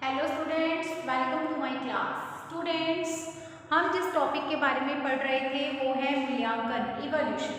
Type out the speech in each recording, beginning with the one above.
Hello students, welcome to my class. Students, हम जिस topic के बारे में पढ़ रहे थे वो है मूल्यांकन, इवोल्यूशन।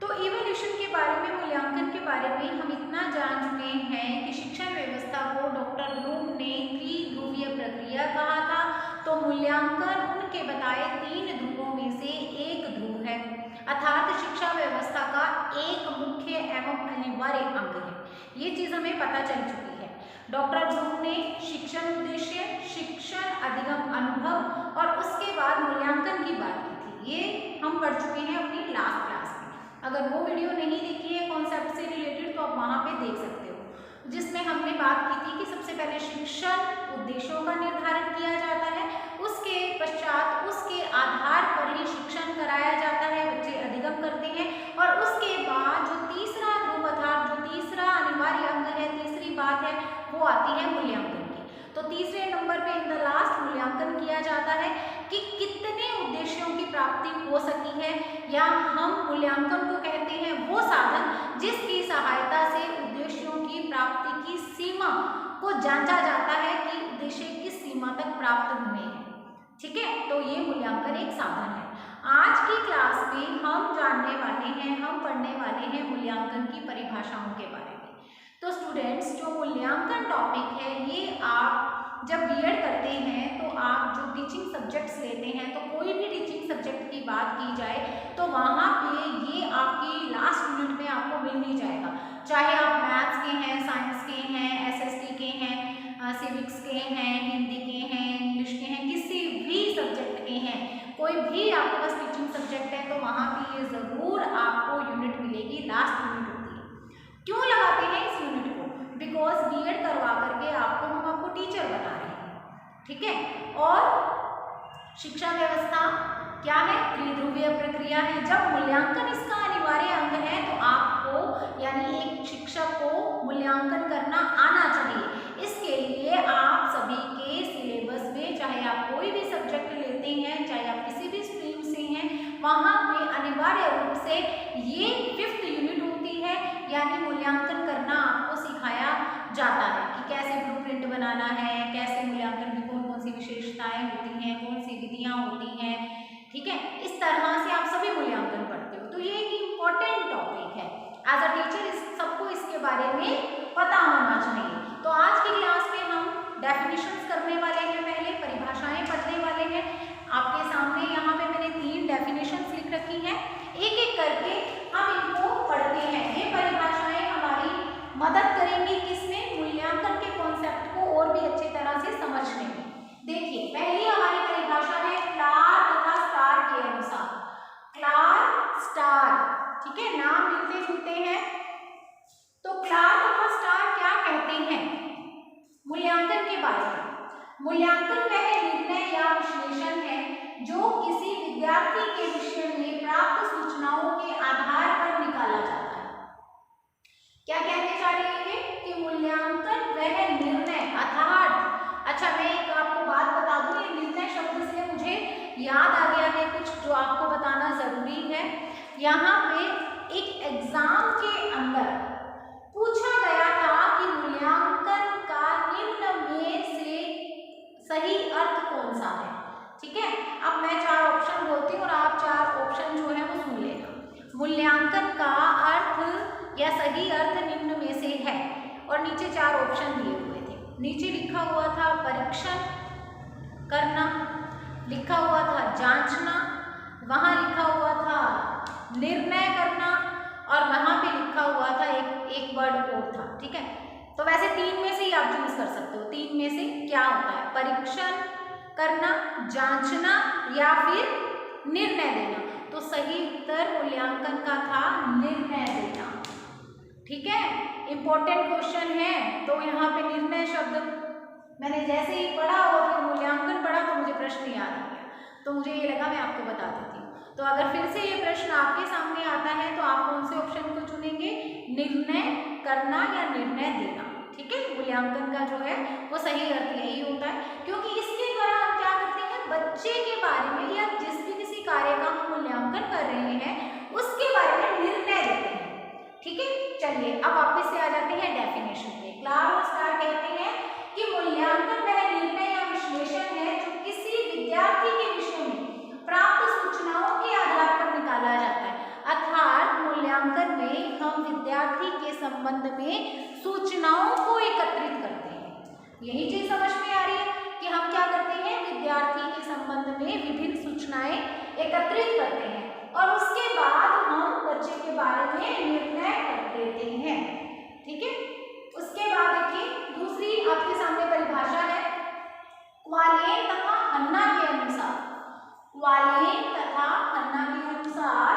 तो इवोल्यूशन के बारे में, मूल्यांकन के बारे में हम इतना जान चुके हैं कि शिक्षा व्यवस्था को डॉक्टर ब्लूम ने त्रिध्रुवीय प्रक्रिया कहा था। तो मूल्यांकन उनके बताए 3 ध्रुवों में से एक ध्रुव है, अर्थात शिक्षा व्यवस्था का एक मुख्य एवं अनिवार्य अंग है। ये चीज हमें पता चल चुकी है। डॉक्टर ब्लूम ने शिक्षण उद्देश्य, शिक्षण अधिगम अनुभव और उसके बाद मूल्यांकन की बात की थी। ये हम पढ़ चुके हैं अपनी लास्ट क्लास में। अगर वो वीडियो नहीं देखी है कॉन्सेप्ट से रिलेटेड तो आप वहाँ पे देख सकते हो, जिसमें हमने बात की थी कि सबसे पहले शिक्षण उद्देश्यों का निर्धारण किया जाता है, उसके पश्चात उसके आधार पर ही शिक्षण कराया जाता है, बच्चे अधिगम करते हैं, और उसके बाद जो तीसरा ध्रुव अर्थात जो तीसरा अनिवार्य अंग है, तीसरी बात है, वो आती है मूल्यांकन की। तो तीसरे नंबर पे इन द लास्ट मूल्यांकन किया जाता है कि कितने उद्देश्यों की प्राप्ति हो सकी है, या हम मूल्यांकन को कहते हैं वो साधन जिसकी सहायता से उद्देश्यों की प्राप्ति की सीमा को जांचा जाता है कि उद्देश्य किस सीमा तक प्राप्त हुए हैं। ठीक है, तो ये मूल्यांकन एक साधन है। आज की क्लास में हम जानने वाले हैं, हम पढ़ने वाले हैं मूल्यांकन की परिभाषाओं के बारे में। तो स्टूडेंट्स, जो मूल्यांकन टॉपिक है ये आप जब बीएड करते हैं तो आप जो टीचिंग सब्जेक्ट्स लेते हैं, तो कोई भी टीचिंग सब्जेक्ट की बात की जाए तो वहाँ पे ये आपकी लास्ट यूनिट में आपको मिल ही जाएगा। चाहे आप मैथ्स के हैं, साइंस के हैं, एसएसटी के हैं, सिविक्स के हैं, हिंदी के हैं, इंग्लिश के हैं, किसी भी सब्जेक्ट के हैं, कोई भी आपके पास टीचिंग सब्जेक्ट है तो वहाँ पे ये ज़रूर आपको यूनिट मिलेगी, लास्ट यूनिट होती है। क्यों लगाते हैं इस यूनिट को? बिकॉज बीएड करवा करके हम आपको टीचर बना रहे हैं। ठीक है, और शिक्षा व्यवस्था क्या है? त्रिध्रुवीय प्रक्रिया है। जब मूल्यांकन इसका अनिवार्य अंग है तो आपको यानी एक शिक्षक को मूल्यांकन करना आना चाहिए। इसके लिए आप सभी के सिलेबस में, चाहे आप कोई भी सब्जेक्ट लेते हैं, चाहे आप किसी भी स्ट्रीम से हैं, वहाँ पे अनिवार्य रूप से ये 5th यूनिट होती है, यानी मूल्यांकन करना आपको सिखाया जाता है कि कैसे ब्लूप्रिंट बनाना है, कैसे मूल्यांकन की कौन कौन सी विशेषताएं होती हैं, कौन सी विधियां होती हैं। ठीक है, इस तरह से आप सभी मूल्यांकन पढ़ते हो, तो ये एक इम्पोर्टेंट टॉपिक है। एज अ टीचर सबको इसके बारे में पता होना चाहिए। तो आज की क्लास में हम डेफिनेशंस करने वाले हैं, पहले परिभाषाएं पढ़ने वाले हैं। आपके सामने यहाँ पे मैंने 3 डेफिनेशंस लिख रखी हैं, एक एक करके हम इनको पढ़ते हैं। ये परिभाषाएं हमारी मदद करेंगी किसमें? मूल्यांकन के कॉन्सेप्ट को और भी अच्छी तरह से समझने में। देखिए, पहली हमारी परिभाषा है क्लार तथा स्टार के अनुसार। क्लार, स्टार, ठीक है, नाम मिलते जुलते हैं। तो क्लार तथा स्टार क्या कहते हैं मूल्यांकन के बारे में? मूल्यांकन वह निर्णय या विश्लेषण है जो किसी विद्यार्थी के विषय में प्राप्त सूचनाओं के आधार पर निकाला जाता है। क्या कहते जा रहे हैं कि मूल्यांकन वह निर्णय अर्थात, अच्छा मैं एक आपको बात बता दूं, ये निर्णय शब्द से मुझे याद आ गया है कुछ जो आपको बताना जरूरी है। यहाँ पे एक एग्जाम के अंदर पूछा गया था कि मूल्यांकन का निम्न में से सही अर्थ कौन सा है। ठीक है, अब मैं 4 ऑप्शन बोलती हूँ और आप 4 ऑप्शन जो है वो सुन लेना। मूल्यांकन का अर्थ या सही अर्थ निम्न में से है, और नीचे 4 ऑप्शन दिए हुए थे। नीचे लिखा हुआ था परीक्षण करना, लिखा हुआ था जांचना, वहाँ लिखा हुआ था निर्णय करना, और वहाँ पे लिखा हुआ था एक वर्ड और था। ठीक है, तो वैसे 3 में से ही आप चूज कर सकते हो। 3 में से क्या होता है? परीक्षण करना, जांचना या फिर निर्णय देना। तो सही उत्तर मूल्यांकन का था निर्णय देना। ठीक है, इंपॉर्टेंट क्वेश्चन है। तो यहाँ पे निर्णय शब्द मैंने जैसे ही पढ़ा और फिर मूल्यांकन पढ़ा तो मुझे प्रश्न याद आ गया, तो मुझे ये लगा मैं आपको बता देती हूँ। तो अगर फिर से ये प्रश्न आपके सामने आता है तो आप कौन से ऑप्शन को चुनेंगे? निर्णय करना या निर्णय देना। ठीक है, मूल्यांकन का जो है वो सही अर्थ यही होता है, क्योंकि इसके द्वारा हम क्या करते हैं? बच्चे के बारे में या जिस भी किसी कार्य का हम मूल्यांकन कर रहे हैं उसके बारे में निर्णय देते हैं। ठीक है, चलिए अब वापस से आ जाते हैं डेफिनेशन पे। क्लार और स्टार कहते हैं कि मूल्यांकन संबंध में सूचनाओं को एकत्रित करते हैं। यही चीज समझ में आ रही है कि हम क्या करते हैं, विद्यार्थी के संबंध में विभिन्न सूचनाएं एकत्रित करते हैं और उसके बाद हम बच्चे के बारे में निर्णय कर लेते हैं। ठीक है, उसके बाद देखिए दूसरी आपके सामने परिभाषा है क्वालेन तथा हन्ना के अनुसार। क्वालेन तथा हन्ना के अनुसार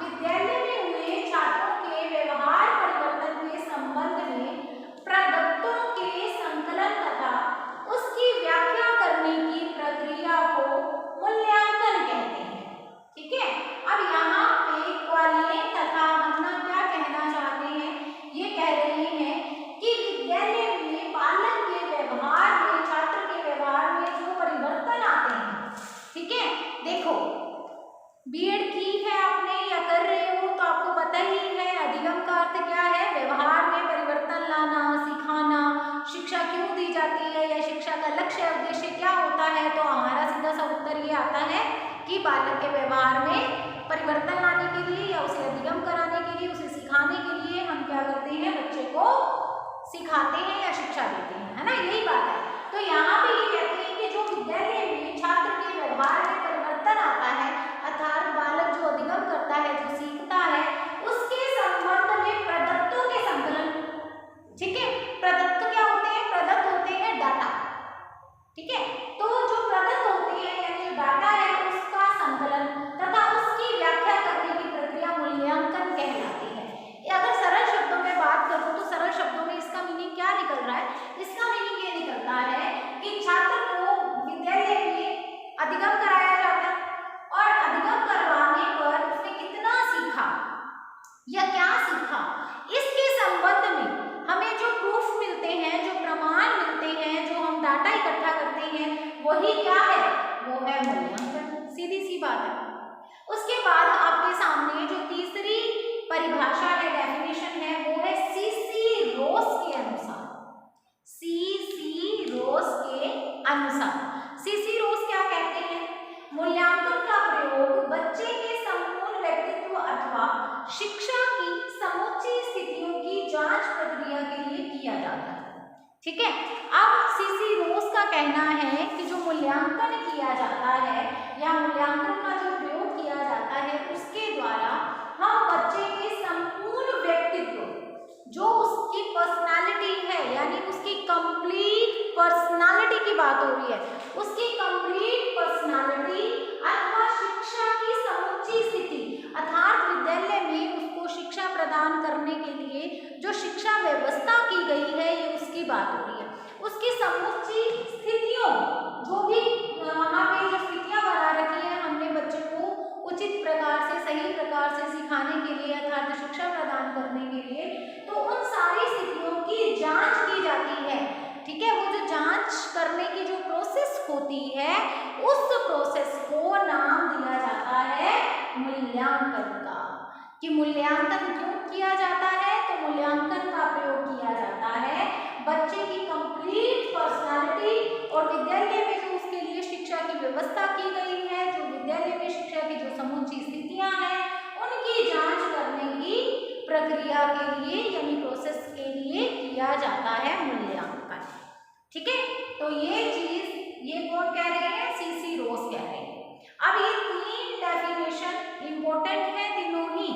विद्यालय में हुए छात्रों के व्यवहार परिवर्तन के संबंध में प्रदत्तों के संकलन तथा उसकी व्याख्या करने की प्रक्रिया को मूल्यांकन कहते हैं। ठीक है, अब यहाँ पे क्वालेन तथा हन्ना क्या कहना चाहते हैं, ये कह रहे हैं कि विद्यालय में बालक के व्यवहार में, छात्र के व्यवहार में जो परिवर्तन आते हैं, ठीक है, देखो बीएड की है आपने या कर रहे हो तो आपको पता ही है अधिगम का अर्थ क्या है, व्यवहार में परिवर्तन लाना, सिखाना। शिक्षा क्यों दी जाती है या शिक्षा का लक्ष्य उद्देश्य क्या होता है, तो हमारा सीधा सा उत्तर ये आता है कि बालक के व्यवहार में परिवर्तन लाने के लिए या उसे अधिगम कराने के लिए, उसे सिखाने के लिए हम क्या करते हैं, बच्चे को सिखाते हैं या शिक्षा देते हैं, है ना, यही बात है। तो यहाँ पे ये कहते हैं कि जो विद्यालय में छात्र के व्यवहार में परिवर्तन आता है, अर्थात बालक जो अधिगम करता है, जो सीखता है, उसके संबंध में प्रदत्तों के संकलन। ठीक है, प्रदत्त क्या होते हैं, प्रदत्त होते हैं डाटा। ठीक है, तो जो प्रदत्त होते हैं यानी जो डाटा है उसका संकलन तथा उसकी व्याख्या करने की प्रक्रिया मूल्यांकन कहलाती है। अगर सरल शब्दों में बात करूं तो सरल शब्दों में इसका मीनिंग क्या निकल रहा है, इसका मीनिंग ये निकलता है कि छात्र को विद्यालय में अधिगम कराया जाता है और अधिगम करवाने पर उसने कितना सीखा या क्या सीखा, इसके संबंध में हमें जो प्रूफ मिलते हैं, जो प्रमाण मिलते हैं, जो हम डाटा इकट्ठा करते हैं, वही क्या है, वो है मूल्यांकन। सीधी सी बात है। उसके बाद आपके सामने जो तीसरी परिभाषा है, डेफिनेशन है, वो है सीसी रोस के अनुसार। सीसी रोस के अनुसार, सीसी रोस क्या कहते हैं, मूल्यांकन का प्रयोग बच्चे के संपूर्ण व्यक्तित्व अथवा शिक्षा की समूची स्थितियों की जांच प्रक्रिया के लिए किया जाता है। ठीक है, अब सीसी रोस का कहना है कि जो मूल्यांकन किया जाता है या मूल्यांकन का जो प्रयोग किया जाता है उसके द्वारा हम बच्चे के संपूर्ण व्यक्तित्व, जो उसकी पर्सनालिटी है यानी उसकी कंप्लीट पर्सनालिटी की बात हो रही है, उसकी कंप्लीट पर्सनालिटी अथवा शिक्षा की समूची स्थिति, अर्थात विद्यालय में उसको शिक्षा प्रदान करने के लिए जो शिक्षा व्यवस्था की गई है, ये उसकी बात हो रही है। उसकी समूची स्थितियों, जो भी वहाँ पे जो स्थितियाँ बना रखी है हमने बच्चे को उचित प्रकार से, सही प्रकार से सिखाने के लिए अर्थात शिक्षा प्रदान करने के लिए, तो उन सारी स्थितियों की जांच की जाती है। ठीक है, वो जो जांच करने की जो प्रोसेस होती है, उस प्रोसेस को नाम दिया जाता है मूल्यांकन का। कि मूल्यांकन क्यों किया जाता है, तो मूल्यांकन का प्रयोग किया जाता है बच्चे की कंप्लीट पर्सनालिटी और विद्यालय में जो उसके लिए शिक्षा की व्यवस्था की गई है, जो विद्यालय में शिक्षा की जो समूची स्थितियां हैं, उनकी जांच करने की प्रक्रिया के लिए यानी प्रोसेस के लिए किया जाता है मूल्यांकन। ठीक है, तो ये चीज ये कौन कह रहे हैं, सीसी रोस कह रहे हैं। अब ये तीन डेफिनेशन इंपॉर्टेंट है तीनों ही,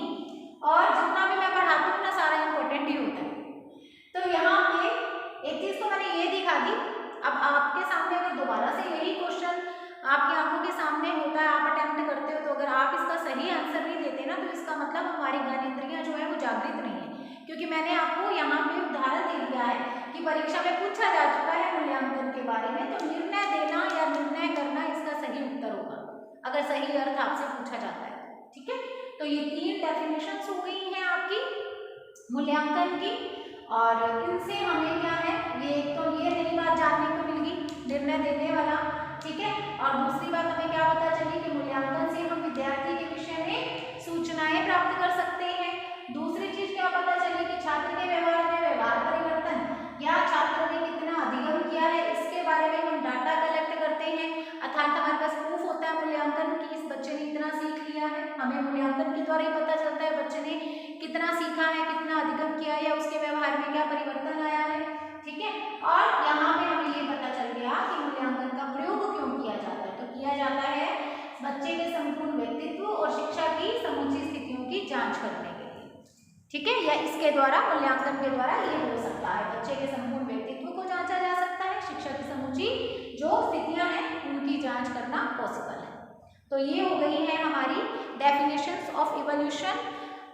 और जितना भी मैं पढ़ाती हूँ ना सारा इंपॉर्टेंट ही होता है। तो यहाँ पे एक चीज तो मैंने ये दिखा दी। अब आपके सामने अगर दोबारा से यही क्वेश्चन आपकी आंखों के सामने होता है, आप अटेम्प्ट करते हो, तो अगर आप इसका सही आंसर नहीं देते ना, तो इसका मतलब हमारी ज्ञानेंद्रियां जो है वो जागृत नहीं है। क्योंकि मैंने आपको यहाँ पे उदाहरण दे दिया है कि परीक्षा में पूछा जा चुका है मूल्यांकन के बारे में, तो निर्णय देना या निर्णय करना इसका सही उत्तर होगा अगर सही अर्थ आपसे पूछा जाता है। ठीक है, तो ये तीन डेफिनेशंस हो गई हैं आपकी मूल्यांकन की, और इनसे हमें क्या है, ये तो ये नई बात जानने को मिल गई, निर्णय देने वाला। ठीक है, और दूसरी बात हमें क्या पता चली कि मूल्यांकन से हम विद्यार्थी के विषय में सूचनाएं प्राप्त कर सकते हैं। दूसरी चीज क्या पता चली कि छात्र के व्यवहार में व्यवहार परिवर्तन या छात्र ने कितना अधिगम किया है, इसके बारे में हम डाटा कलेक्ट करते हैं, अर्थात हमारे पास प्रूफ होता है मूल्यांकन की इस बच्चे ने इतना सीख लिया है। हमें मूल्यांकन के द्वारा ही पता चलता है बच्चे ने कितना सीखा है, कितना अधिगम किया है या उसके व्यवहार और शिक्षा की समूची स्थितियों की जांच करने के लिए, ठीक है, या इसके द्वारा मूल्यांकन के द्वारा ये हो सकता है बच्चे के संपूर्ण व्यक्तित्व को जांचा जा सकता है, शिक्षा की समूची जो स्थितियां हैं उनकी जांच करना पॉसिबल है। तो ये हो गई है हमारी डेफिनेशंस ऑफ इवोल्यूशन,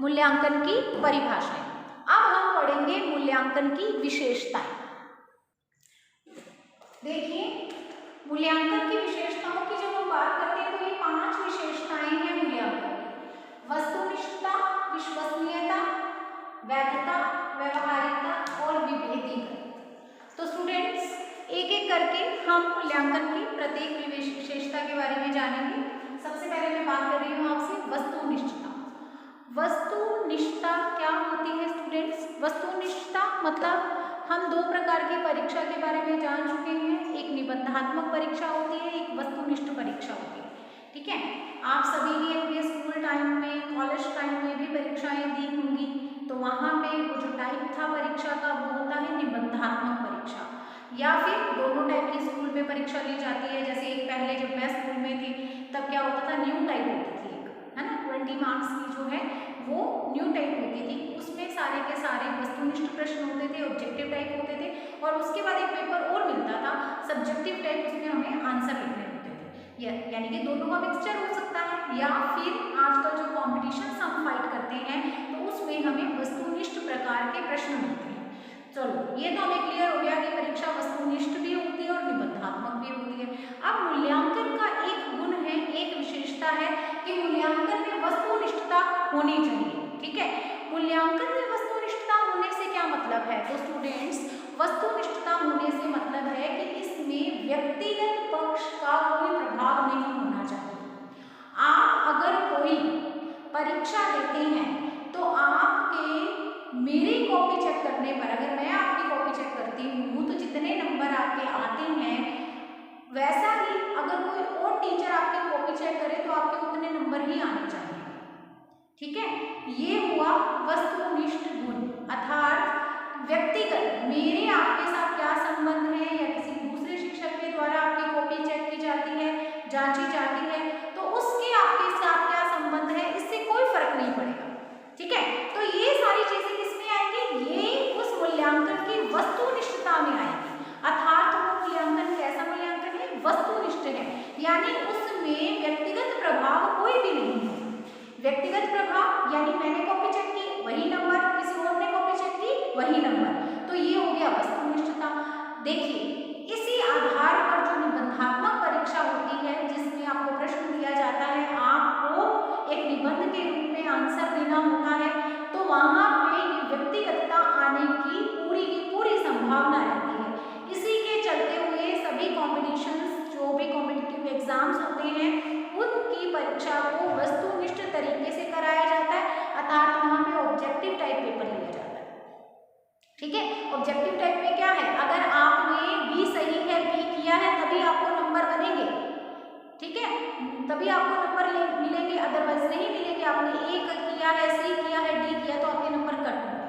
मूल्यांकन की परिभाषाएं। अब हम पढ़ेंगे मूल्यांकन की विशेषताएं। देखिए, मूल्यांकन की विशेषताओं की जब हम बात करते हैं तो ये 5 विशेषताएं हैं मूल्यांकन की: वस्तुनिष्ठता, विश्वसनीयता, वैधता, व्यवहारिकता और विभेदीकरण। तो स्टूडेंट्स, एक एक करके हम मूल्यांकन की प्रत्येक विशेषता के बारे में जानेंगे। सबसे पहले मैं बात कर रही हूँ आपसे वस्तुनिष्ठता। वस्तुनिष्ठता क्या होती है स्टूडेंट्स? वस्तुनिष्ठता मतलब हम 2 प्रकार की परीक्षा के बारे में जान चुके हैं, एक निबंधात्मक परीक्षा होती है, एक वस्तुनिष्ठ परीक्षा होती है, ठीक है। आप सभी ने अपने स्कूल टाइम में, कॉलेज टाइम में भी परीक्षाएं दी होंगी, तो वहाँ पे वो जो टाइप था परीक्षा का वो होता है निबंधात्मक परीक्षा, या फिर दोनों टाइप की स्कूल में परीक्षा ली जाती है। जैसे एक पहले जब मैं स्कूल में थी तब क्या होता था, न्यू टाइप होती थी एक, है ना, 20 मार्क्स की जो है वो न्यू टाइप होती थी, उसमें सारे के सारे वस्तुनिष्ठ प्रश्न होते थे, ऑब्जेक्टिव टाइप होते थे, और उसके बाद एक पेपर और मिलता था सब्जेक्टिव टाइप, उसमें हमें आंसर लिखने होते थे। यानी कि दोनों का मिक्सचर हो सकता है, या फिर आजकल जो कॉम्पिटिशन हम फाइट करते हैं तो उसमें हमें वस्तुनिष्ठ प्रकार के प्रश्न मिलते हैं। चलो, ये तो हमें क्लियर हो गया कि परीक्षा वस्तुनिष्ठ भी होती है और निबंधात्मक भी होती है। अब मूल्यांकन का एक गुण है, एक विशेषता है कि मूल्यांकन में वस्तुनिष्ठता होनी चाहिए, ठीक है। मूल्यांकन में वस्तुनिष्ठता होने से क्या मतलब है? तो स्टूडेंट्स, वस्तुनिष्ठता होने से मतलब है कि इसमें व्यक्तिगत पक्ष का कोई प्रभाव नहीं होना चाहिए। आप अगर कोई परीक्षा देते हैं तो आपके मेरी कॉपी चेक करने पर, अगर मैं आपकी कॉपी चेक करती हूँ तो जितने नंबर आपके आते हैं, वैसा ही अगर कोई और टीचर आपकी कॉपी चेक करे तो आपके उतने नंबर ही आने चाहिए, ठीक है। ये हुआ वस्तुनिष्ठ गुण, अर्थात व्यक्तिगत मेरे आपके साथ क्या संबंध है, या किसी दूसरे शिक्षक के द्वारा आपकी कॉपी चेक की जाती है, जांची जाती है, तो उसके आपके साथ क्या संबंध है, इससे कोई फर्क नहीं पड़ेगा, ठीक है। तो ये सारी चीजें किसमें आएंगी? ये उस मूल्यांकन की वस्तुनिष्ठता में आएगी, अर्थात वो मूल्यांकन कैसा मूल्यांकन है? वस्तुनिष्ठ है, यानी उसमें व्यक्तिगत प्रभाव कोई भी नहीं है। व्यक्तिगत प्रभाव यानी मैंने कॉपी चेक की वही नंबर, किसी और ने कॉपी चेक की वही नंबर, तो ये हो गया वस्तुनिष्ठता। देखिए, इसी आधार पर जो निबंधात्मक परीक्षा होती है, जिसमें आपको प्रश्न दिया जाता है, आपको एक निबंध के रूप में आंसर देना होता है, तो वहां पे व्यक्तिगतता आने की पूरी संभावना रहती है। इसी के चलते हुए सभी कॉम्पिटिशन्स, जो भी कॉम्पिटिटिव एग्जाम्स होते हैं, उनकी परीक्षा को वस्तुनिष्ठ तरीके से कराया जाता है, अर्थात वहां पे ऑब्जेक्टिव टाइप पेपर लिया जाता है, ठीक है। ऑब्जेक्टिव टाइप में क्या है? अगर आपने बी सही है, बी किया है, तभी आपको नंबर बनेंगे, ठीक है, तभी आपको नंबर मिलेंगे, अदरवाइज नहीं मिलेंगे। आपने ए किया है, सी किया है, डी किया, तो आपके नंबर कट होंगे,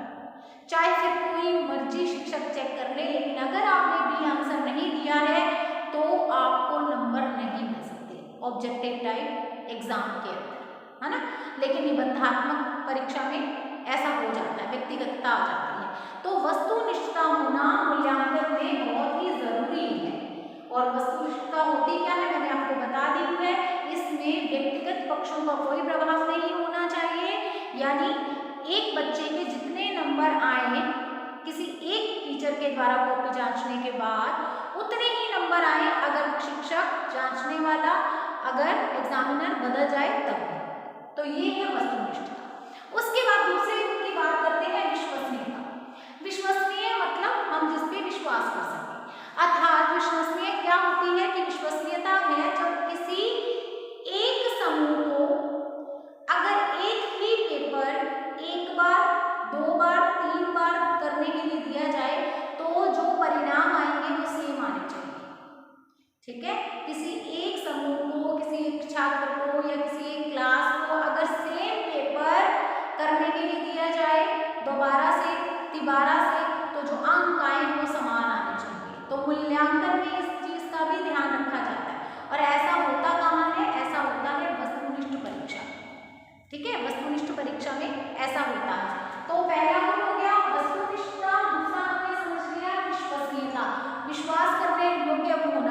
चाहे फिर कोई मर्जी शिक्षक चेक कर ले, लेकिन अगर आपने बी आंसर नहीं दिया है तो आपको नंबर नहीं मिल सकते ऑब्जेक्टिव टाइप एग्जाम के अंदर, है ना। लेकिन निबंधात्मक परीक्षा में ऐसा हो जाता है, व्यक्तिगतता आ जाती है। तो वस्तुनिष्ठता होना मूल्यांकन में बहुत ही जरूरी है। और वस्तुनिष्ठता होती क्या है, मैंने आपको बता दी है, इसमें व्यक्तिगत पक्षों का कोई प्रभाव नहीं होना चाहिए, यानी एक बच्चे के जितने नंबर आए किसी एक टीचर के द्वारा कॉपी जांचने के बाद, उतने ही नंबर आए अगर शिक्षक, जांचने वाला, अगर एग्जामिनर बदल जाए तब। तो ये है वस्तुनिष्ठता। उसके बाद दूसरे गुण की बात करते हैं विश्वसनीयता। विश्वसनीय मतलब हम जिस पे विश्वास कर सकें, अर्थात विश्वसनीय क्या होती है कि विश्वसनीयता है जब किसी एक समूह को अगर एक ही पेपर एक बार, 2 बार, 3 बार करने के लिए दिया जाए तो जो परिणाम आएंगे वो सेम आने चाहिए, ठीक है। किसी एक समूह को, किसी एक छात्र को या किसी एक क्लास को अगर सेम पेपर करने के लिए दिया जाए दोबारा से, तिबारा से, तो जो अंक आए वो समान आने चाहिए। तो मूल्यांकन में इस चीज का भी ध्यान रखा जाता है। और ऐसा होता कहाँ है? ऐसा होता है वस्तुनिष्ठ परीक्षा,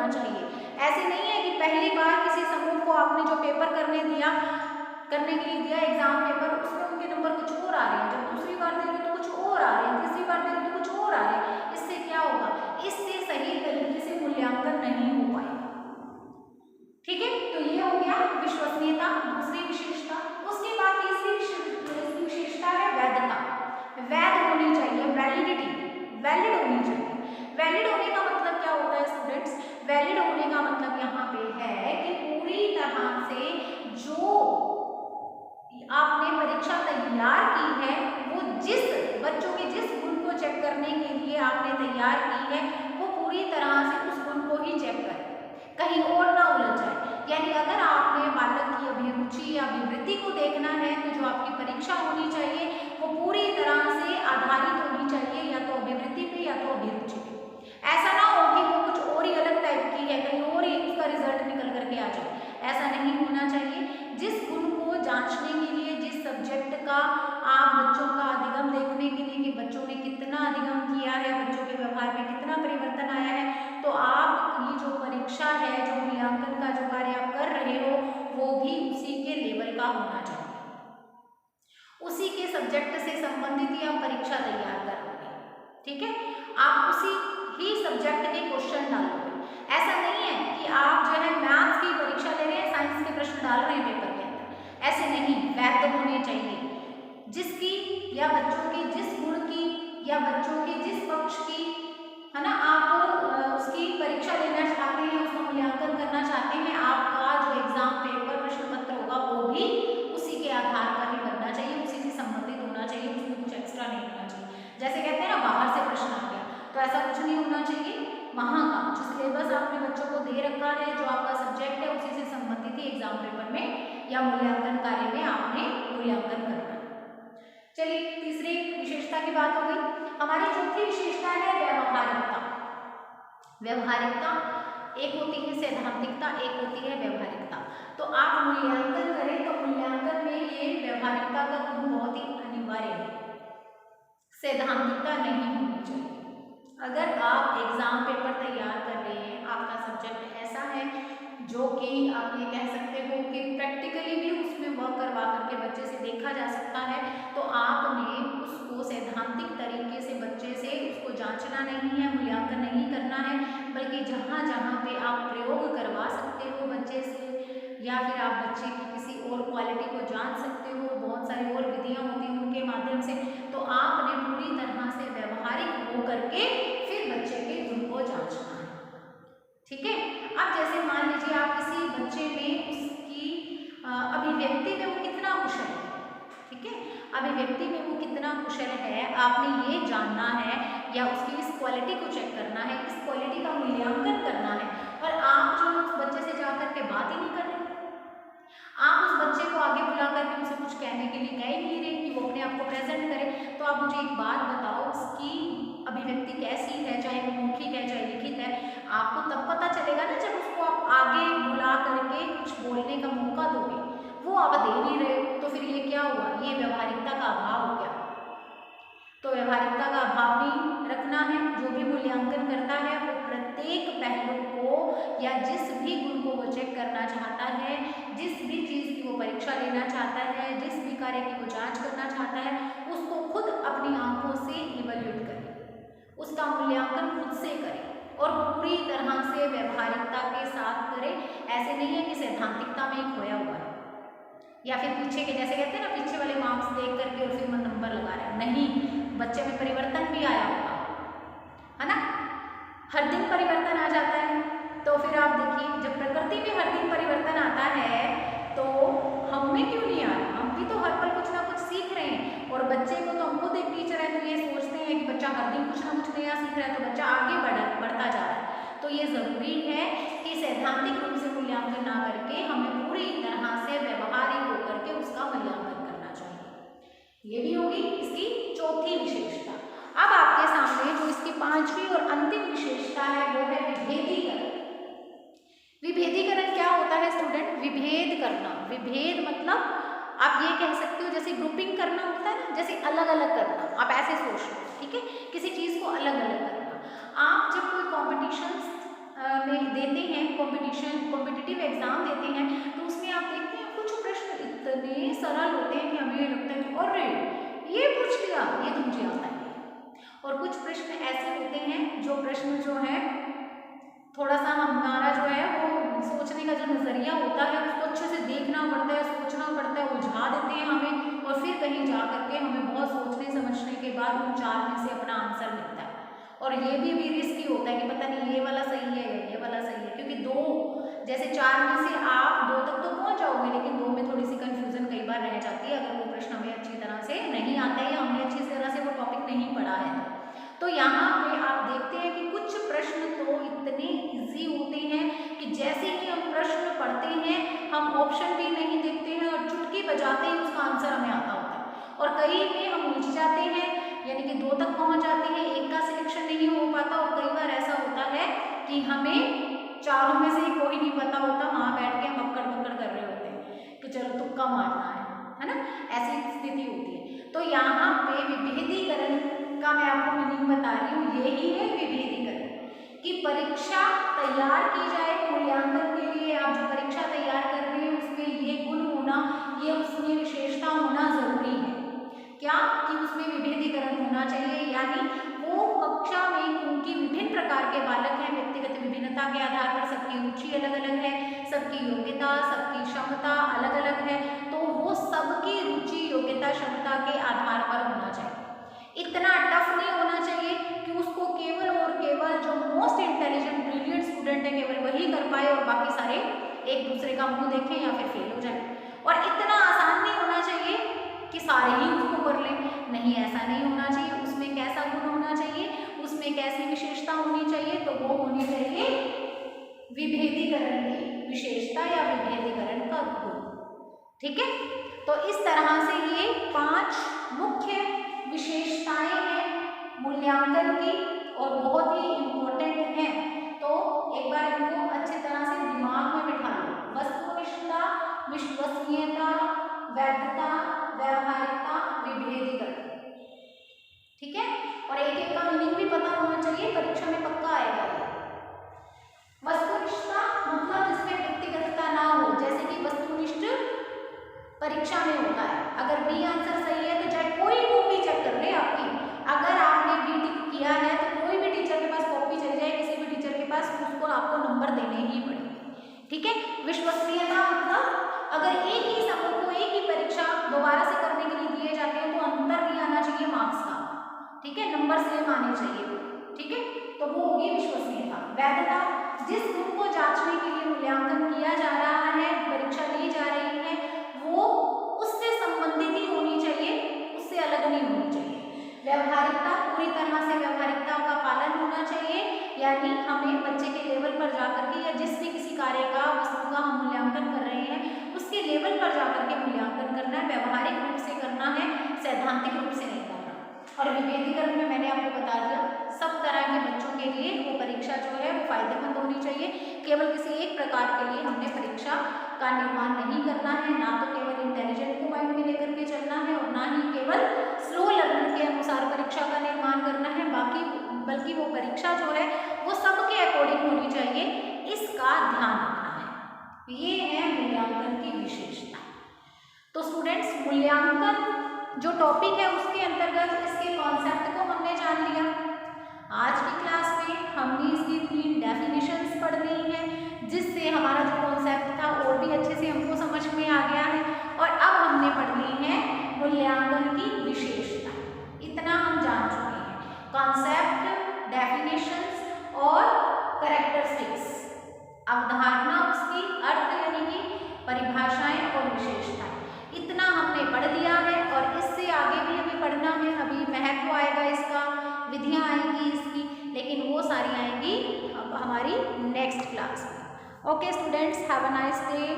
होना चाहिए। ऐसे नहीं है कि पहली बार किसी समूह को आपने जो पेपर करने के लिए दिया एग्जाम पेपर, उसमें उनके नंबर कुछ और आ रहे हैं, जब दूसरी बार दे रहे हो तो कुछ और आ रहे हैं, तीसरी बार दे रहे हो तो कुछ और आ रहे हैं। इससे क्या होगा, इससे सही तरीके से मूल्यांकन नहीं हो पाएगा। ठीक है, तो ये हो गया विश्वसनीयता, दूसरी विशेषता। उसके बाद तीसरी विशेषता है वैधता। वैध होनी चाहिए, वैलिडिटी, वैलिड होनी चाहिए। वैलिड होने का मतलब क्या होता है स्टूडेंट्स? वैलिड होने का मतलब यहाँ पे है कि पूरी तरह से जो आपने परीक्षा तैयार की है, वो जिस बच्चों के जिस गुण को चेक करने के लिए आपने तैयार की है, वो पूरी तरह से उस गुण को ही चेक करें, कहीं और ना उलझ जाए। यानी अगर आपने बालक की अभिरुचि या अभिवृत्ति को देखना है, तो जो आपकी परीक्षा होनी चाहिए वो पूरी तरह से आधारित होनी चाहिए या तो अभिवृत्ति पे या तो अभिरुचि पे। ऐसा ना हो कि वो कुछ और ही अलग टाइप की है, कहीं और ही उसका रिजल्ट निकल करके आ जाए, ऐसा नहीं होना चाहिए। जिस गुण को जांचने के लिए, जिस सब्जेक्ट का आप बच्चों का अधिगम देखने के लिए कि बच्चों ने कितना अधिगम किया है, बच्चों के व्यवहार में कितना परिवर्तन आया है, तो आपकी जो परीक्षा है, जो मूल्यांकन का जो कार्य आप कर रहे हो, वो भी उसी के लेवल का होना चाहिए, उसी के सब्जेक्ट से संबंधित ही आप परीक्षा तैयार करोगे। ठीक है, आप उसी ही सब्जेक्ट के क्वेश्चन डालोगे। ऐसा नहीं है कि आप जो है मैथ्स की परीक्षा ले रहे हैं, साइंस के प्रश्न डाल रहे हैं पेपर के अंदर, ऐसे नहीं। वैध होने चाहिए, जिसकी या बच्चों के जिस गुण की या बच्चों के जिस पक्ष की, है ना, आप उसकी परीक्षा लेना चाहते हैं, उसका मूल्यांकन करना चाहते हैं, आपका जो एग्जाम पेपर प्रश्न पत्र होगा वो भी उसी के आधार पर ही बनना चाहिए, उसी से संबंधित होना चाहिए, उसमें कुछ एक्स्ट्रा नहीं होना चाहिए। जैसे कहते हैं ना, बाहर से प्रश्न आ गया, तो ऐसा कुछ नहीं होना चाहिए। वहाँ का जो सिलेबस आपने बच्चों को दे रखा है, जो आपका सब्जेक्ट है, उसी से संबंधित ही एग्जाम पेपर में या मूल्यांकन कार्य में आपने मूल्यांकन करना है। चलिए, तीसरी विशेषता की बात हो गई। हमारी चौथी विशेषता है व्यवहारिकता। व्यवहारिकता एक होती है सैद्धांतिकता, एक होती है व्यवहारिकता। तो आप मूल्यांकन करें तो मूल्यांकन में ये व्यवहारिकता का गुण बहुत ही अनिवार्य है, सैद्धांतिकता नहीं होनी चाहिए। अगर आप एग्जाम पेपर तैयार कर रहे हैं, आपका सब्जेक्ट ऐसा है जो कि आप ये कह सकते हो कि प्रैक्टिकली भी उसमें वर्क करवा करके बच्चे से देखा जा सकता है, तो आपने उसको सैद्धांतिक तरीके से बच्चे से उसको जांचना नहीं है, मूल्यांकन नहीं करना है, बल्कि जहाँ जहाँ पे आप प्रयोग करवा सकते हो बच्चे से, या फिर आप बच्चे की किसी और क्वालिटी को जांच सकते हो, बहुत सारी और विधियाँ होती हैं उनके माध्यम से, तो आपने पूरी तरह से व्यवहारिक हो करके फिर बच्चे के गुण को जांचना है। ठीक है, अब जैसे मान लीजिए आप किसी बच्चे में उसकी अभिव्यक्ति में वो कितना कुशल है, ठीक है, अभिव्यक्ति में वो कितना कुशल है, आपने ये जानना है, या उसकी इस क्वालिटी को चेक करना है, इस क्वालिटी का मूल्यांकन करना है, और आप जो उस बच्चे से जाकर के बात ही नहीं कर रहे, आप उस बच्चे को आगे बुला करके उसे कुछ कहने के लिए कह ही नहीं रहे कि वो अपने आप को प्रेजेंट करे, तो आप मुझे एक बात बताओ, उसकी अभिव्यक्ति कैसी है, चाहे वो मौखिक है चाहे लिखित है, आपको तब पता चलेगा ना जब उसको आप आगे बुला करके कुछ बोलने का मौका दोगे, वो आप दे नहीं रहे, तो फिर ये क्या हुआ, ये व्यवहारिकता का अभाव हो गया। तो व्यवहारिकता का अभाव नहीं रखना है। जो भी मूल्यांकन करता है वो प्रत्येक पहलू को या जिस भी गुण को वो चेक करना चाहता है, जिस भी चीज़ की वो परीक्षा लेना चाहता है, जिस भी कार्य की वो जांच करना चाहता है, उसको खुद अपनी आंखों से इवैल्यूएट करे, उसका मूल्यांकन खुद से करे और पूरी तरह से व्यवहारिकता के साथ करे। ऐसे नहीं है कि सैद्धांतिकता में ही खोया हुआ है या फिर पीछे के, जैसे कहते हैं ना, पीछे वाले मार्क्स देख करके और फिर नंबर लगा रहे हैं। नहीं, बच्चे में परिवर्तन भी आया होगा, है ना, हर दिन परिवर्तन आ जाता है। तो फिर आप देखिए, जब प्रकृति में हर दिन परिवर्तन आता है तो हम में क्यों नहीं आ रहा, हम भी तो हर पल कुछ ना कुछ सीख रहे हैं। और बच्चे को तो हम खुद एक टीचर है तो ये सोचते हैं कि बच्चा हर दिन कुछ ना कुछ नया सीख रहा है, तो बच्चा आगे बढ़ता जा रहा है। तो ये ज़रूरी है कि सैद्धांतिक रूप से मूल्यांकन ना करके हमें पूरी तरह से व्यवहारिक होकर के उसका मूल्यांकन करना चाहिए। ये भी होगी इसकी चौथी विशेषता। अब आपके सामने जो इसकी पांचवी और अंतिम विशेषता है वो है विभेदीकरण। विभेदीकरण क्या होता है स्टूडेंट? विभेद करना। विभेद मतलब आप ये कह सकते हो जैसे ग्रुपिंग करना होता है ना, जैसे अलग अलग करना, आप ऐसे सोच लो, ठीक है, किसी चीज़ को अलग अलग करना। आप जब कोई कॉम्पिटिशन्स में देते एग्जाम देते हैं तो उसमें आप देखते हैं कुछ प्रश्न इतने सरल होते हैं कि हमें ये लगता है कि अरे ये पूछ लिया, ये तो मुझे आता है। और कुछ प्रश्न ऐसे होते हैं जो प्रश्न जो है थोड़ा सा हमारा जो है वो सोचने का जो नजरिया होता है उसको अच्छे से देखना पड़ता है, सोचना पड़ता है, उलझा देते हैं हमें, और फिर कहीं जा करके हमें बहुत सोचने समझने के बाद उन 4 में से अपना आंसर मिलता है। और ये भी रिस्की होता है कि पता नहीं ये वाला सही है या ये वाला सही है, क्योंकि 2 जैसे 4 में से आप 2 तक तो पहुंच जाओगे, लेकिन 2 में थोड़ी सी कंफ्यूजन कई बार रह जाती है अगर वो प्रश्न हमें अच्छी तरह से नहीं आता है या हमने अच्छी तरह से वो टॉपिक नहीं पढ़ा है। तो यहाँ पे आप देखते हैं कि कुछ प्रश्न तो इतने इजी होते हैं कि जैसे ही हम प्रश्न पढ़ते हैं हम ऑप्शन भी नहीं देखते हैं और चुटकी बजाते ही उसका आंसर हमें आता होता है, और कई में हम उलझ जाते हैं, यानी कि 2 तक पहुंच जाते हैं, एक का सिलेक्शन नहीं हो पाता, और कई बार ऐसा होता है कि हमें 4 में से कोई नहीं पता होता, वहां बैठ के हम अक्कड़ बक्कड़ कर रहे होते हैं कि चलो तुक्का मारना है ना, ऐसी स्थिति होती है। तो यहाँ पे विभेदीकरण का मैं आपको मीनिंग बता रही हूँ, यही है विभेदीकरण, कि परीक्षा तैयार की जाए मूल्यांकन के लिए। आप जो परीक्षा तैयार कर रहे हैं उसमें ये गुण होना, ये उसमें विशेषता होना जरूरी है। क्या कि उसमें विभेदीकरण होना चाहिए, यानी वो कक्षा में क्योंकि विभिन्न प्रकार के बालक हैं, व्यक्तिगत विभिन्नता के आधार पर सबकी रुचि अलग अलग है, सबकी योग्यता सबकी क्षमता अलग अलग है, तो वो सबकी रुचि योग्यता क्षमता के आधार पर होना चाहिए। इतना टफ नहीं होना चाहिए कि उसको केवल और केवल जो मोस्ट इंटेलिजेंट ब्रिलियंट स्टूडेंट है केवल वही कर पाए और बाकी सारे एक दूसरे का मुंह देखें या फिर फेल हो जाए। और इतना आसान नहीं होना चाहिए कि सारे ही उसको कर लें, नहीं, ऐसा नहीं होना चाहिए। उसमें कैसा गुण होना चाहिए, उसमें कैसी विशेषता होनी चाहिए, तो वो होनी चाहिए विभेदीकरण की विशेषता या विभेदीकरण का गुण। ठीक है, तो इस तरह से ये 5 मुख्य विशेषताएं हैं मूल्यांकन की और बहुत ही इम्पोर्टेंट हैं। तो एक बार इनको अच्छी तरह से दिमाग में बिठा लो। वस्तुनिष्ठता, विश्वसनीयता, वैधता, व्यावहारिकता, विभेदीकरण। ठीक है, और एक एक का मीनिंग भी पता होना चाहिए, परीक्षा में पक्का आएगा। वस्तुनिष्ठता मतलब जिसमें व्यक्तिगतता ना हो, जैसे कि वस्तुनिष्ठ परीक्षा में होता है, अगर बी आंसर सही है तो चाहे कोई कॉपी चेक कर ले आपकी, अगर आपने बी टिक किया है तो कोई भी टीचर के पास कॉपी चली जाए, किसी भी टीचर के पास, उसको आपको नंबर देने ही पड़ेंगे। ठीक है, विश्वसनीयता मतलब अगर एक ही समय को एक ही परीक्षा दोबारा से करने के लिए दिए जाते हैं तो अंतर नहीं आना चाहिए मार्क्स का। ठीक है, नंबर सेम आने चाहिए। ठीक है, तो वो होगी विश्वसनीयता। वैधता, जिस गुण को जांचने के लिए मूल्यांकन किया जा रहा है, परीक्षा ली जा रही है, वो उससे संबंधित ही होनी चाहिए, उससे अलग नहीं होनी चाहिए। व्यावहारिकता, पूरी तरह से व्यावहारिकता का पालन होना चाहिए, यानी हमें बच्चे के लेवल पर जाकर के या जिस भी किसी कार्य का वस्तु का हम मूल्यांकन कर रहे हैं उसके लेवल पर जाकर के मूल्यांकन करना है, व्यावहारिक रूप से करना है, सैद्धांतिक रूप से नहीं करना। और विभेदीकरण में मैंने आपको बता दिया, सब तरह के बच्चों के लिए वो परीक्षा जो है वो फायदेमंद होनी चाहिए। केवल किसी एक प्रकार के लिए हमने परीक्षा का निर्माण नहीं करना है, ना तो केवल इंटेलिजेंट को माइंड में लेकर के चलना है और ना ही केवल स्लो लर्नर के अनुसार परीक्षा का निर्माण करना है, बल्कि वो परीक्षा जो है वो सबके अकॉर्डिंग होनी चाहिए, इसका ध्यान रखना है। ये है मूल्यांकन की विशेषता। तो स्टूडेंट्स, मूल्यांकन जो टॉपिक है उसके अंतर्गत इसके कॉन्सेप्ट को हमने जान लिया। आज की क्लास में हमने इसकी 3 डेफिनेशंस पढ़ ली हैं, जिससे हमारा जो कॉन्सेप्ट था और भी अच्छे से हमको समझ में आ गया है। और अब हमने पढ़ ली है मूल्यांकन की विशेषता। इतना हम जान चुके हैं, कॉन्सेप्ट, डेफिनेशंस और कैरेक्टरिस्टिक्स, अवधारणा, उसकी अर्थ यानी कि परिभाषाएं और विशेषताएं, इतना हमने पढ़ लिया है। और इससे आगे भी हमें पढ़ना है, अभी महत्व आएगा इसका, विधियां आएंगी इसकी, लेकिन वो सारी आएंगी अब हमारी नेक्स्ट क्लास में। Okay students, have a nice day.